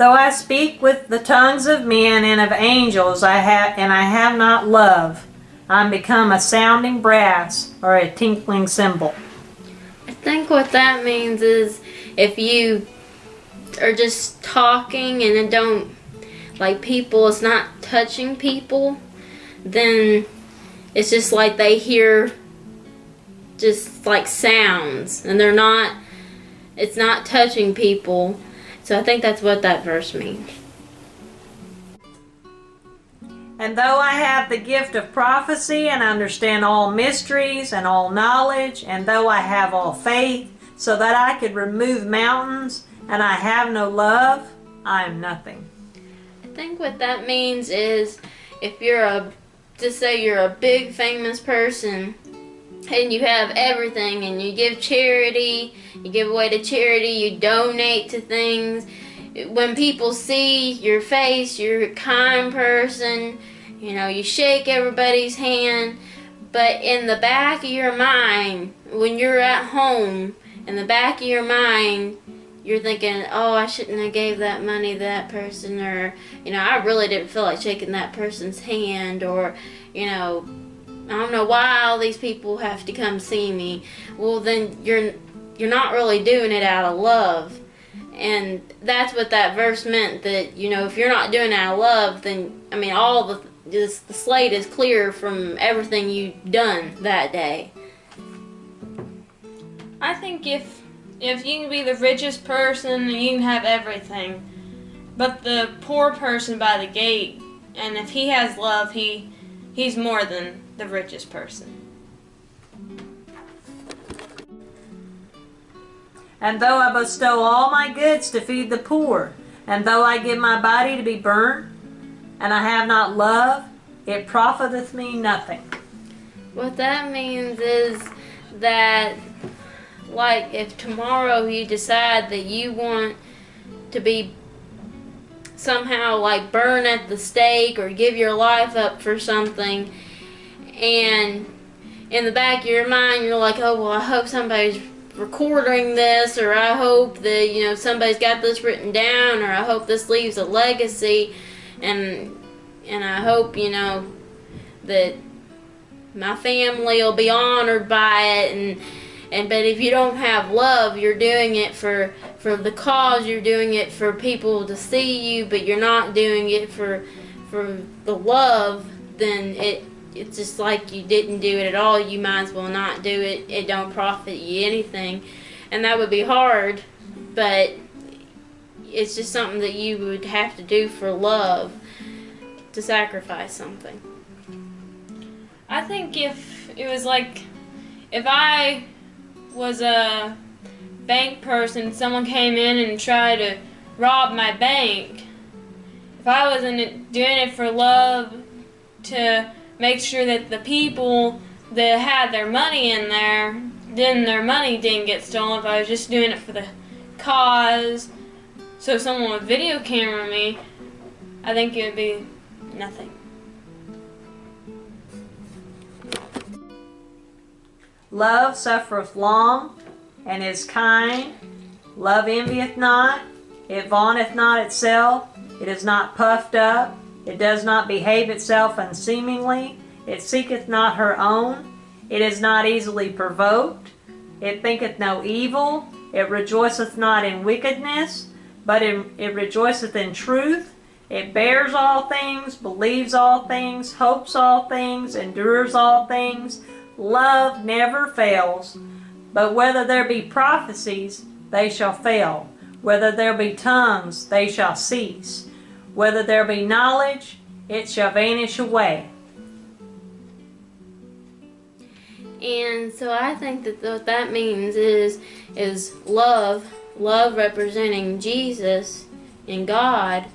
Though I speak with the tongues of men and of angels, I have not love, I'm become a sounding brass or a tinkling cymbal. I think what that means is if you are just talking and it don't, like people, it's not touching people, then it's just like they hear just like sounds and it's not touching people. So I think that's what that verse means. And though I have the gift of prophecy and understand all mysteries and all knowledge, and though I have all faith so that I could remove mountains, and I have no love, I am nothing. I think what that means is if you're just say you're a big famous person and you have everything and you give charity, you give away to charity, you donate to things. When people see your face, you're a kind person, you shake everybody's hand, but in the back of your mind, when you're at home, in the back of your mind, you're thinking, oh, I shouldn't have gave that money to that person, or, I really didn't feel like shaking that person's hand, or, I don't know why all these people have to come see me. Well, then you're not really doing it out of love. And that's what that verse meant, that, if you're not doing it out of love, then, the slate is clear from everything you've done that day. I think if you can be the richest person and you can have everything, but the poor person by the gate, and if he has love, he's more than the richest person. And though I bestow all my goods to feed the poor, and though I give my body to be burnt, and I have not love, it profiteth me nothing. What that means is that, like, if tomorrow you decide that you want to be somehow like burn at the stake or give your life up for something, and in the back of your mind you're like, oh, well, I hope somebody's recording this, or I hope that somebody's got this written down, or I hope this leaves a legacy, and I hope that my family will be honored by it, but if you don't have love, you're doing it for the cause, you're doing it for people to see you, but you're not doing it for the love, then it's just like you didn't do it at all. You might as well not do it. It don't profit you anything. And that would be hard, but it's just something that you would have to do for love, to sacrifice something. I think if it was like, if I was a bank person, someone came in and tried to rob my bank, if I wasn't doing it for love to make sure that the people that had their money in there, then their money didn't get stolen, if I was just doing it for the cause, so someone would video camera me, I think it would be nothing. Love suffereth long, and is kind. Love envieth not. It vaunteth not itself. It is not puffed up. It does not behave itself unseemingly. It seeketh not her own. It is not easily provoked. It thinketh no evil. It rejoiceth not in wickedness, but it rejoiceth in truth. It bears all things, believes all things, hopes all things, endures all things. Love never fails. But whether there be prophecies, they shall fail. Whether there be tongues, they shall cease. Whether there be knowledge, it shall vanish away. And so I think that what that means is love representing Jesus and God.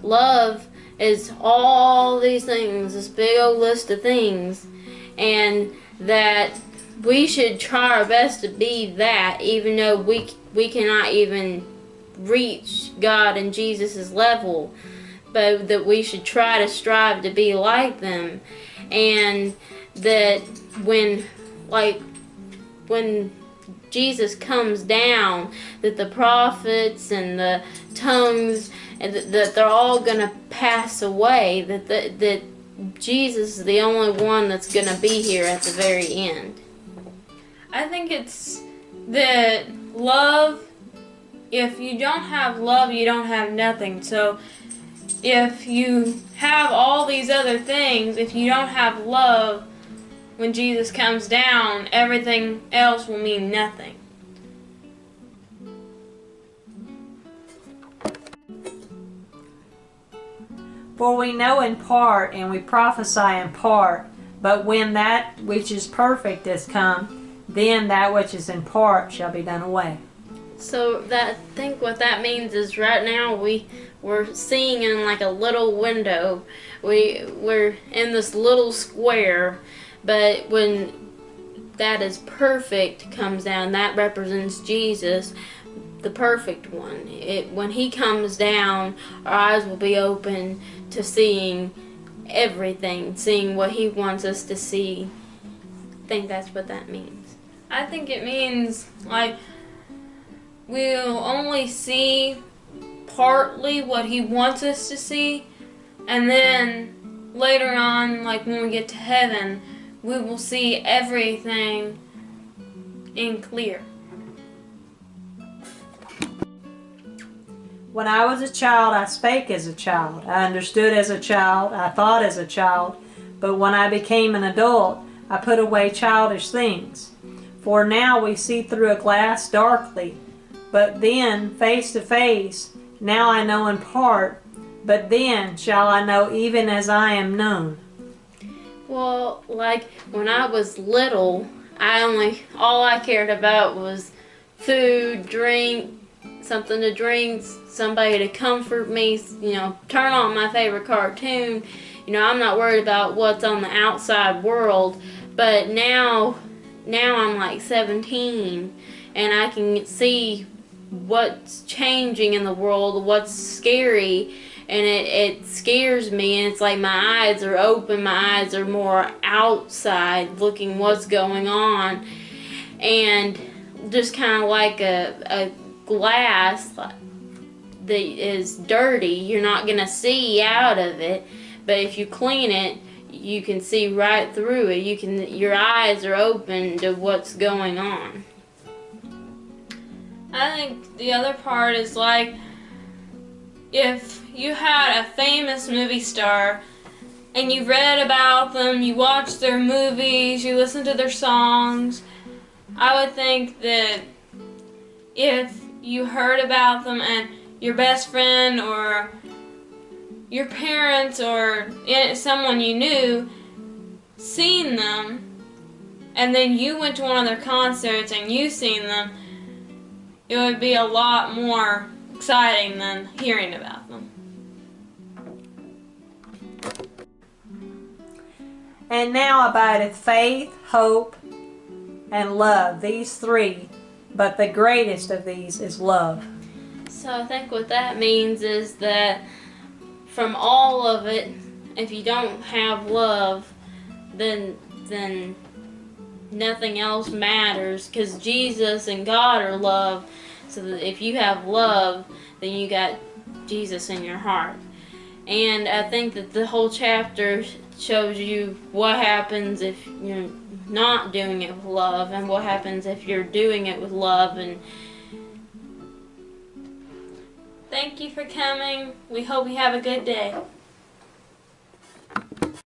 Love is all these things, this big old list of things, and that we should try our best to be that, even though we cannot even reach God and Jesus' level, but that we should try to strive to be like them. And that when Jesus comes down, that the prophets and the tongues and that they're all gonna pass away. That Jesus is the only one that's gonna be here at the very end. I think it's that love, if you don't have love, you don't have nothing. So if you have all these other things, if you don't have love, when Jesus comes down, everything else will mean nothing. For we know in part, and we prophesy in part, but when that which is perfect is come, then that which is in part shall be done away. So that, I think what that means is right now we're seeing in like a little window. We're in this little square, but when that is perfect comes down, that represents Jesus, the perfect one. When he comes down, our eyes will be open to seeing everything, seeing what he wants us to see. I think that's what that means. I think it means, like, we'll only see partly what he wants us to see, and then later on, like when we get to heaven, we will see everything in clear. When I was a child, I spake as a child. I understood as a child. I thought as a child. But when I became an adult, I put away childish things. For now we see through a glass darkly, but then face to face. Now I know in part, but then shall I know even as I am known. Well, like when I was little, all I cared about was food, drink, something to drink, somebody to comfort me, turn on my favorite cartoon. I'm not worried about what's on the outside world. But now I'm like 17, and I can see what's changing in the world, what's scary, and it scares me, and it's like my eyes are open, my eyes are more outside looking what's going on, and just kind of like a glass that is dirty, you're not going to see out of it, but if you clean it, you can see right through it. Your eyes are open to what's going on. I think the other part is like, if you had a famous movie star and you read about them, you watched their movies, you listened to their songs, I would think that if you heard about them and your best friend or your parents or someone you knew seen them, and then you went to one of their concerts and you seen them, it would be a lot more exciting than hearing about them. And now abideth faith, hope, and love, these three, but the greatest of these is love. So I think what that means is that from all of it, if you don't have love, then nothing else matters, because Jesus and God are love. So that if you have love, then you got Jesus in your heart. And I think that the whole chapter shows you what happens if you're not doing it with love, and what happens if you're doing it with love. And thank you for coming. We hope you have a good day.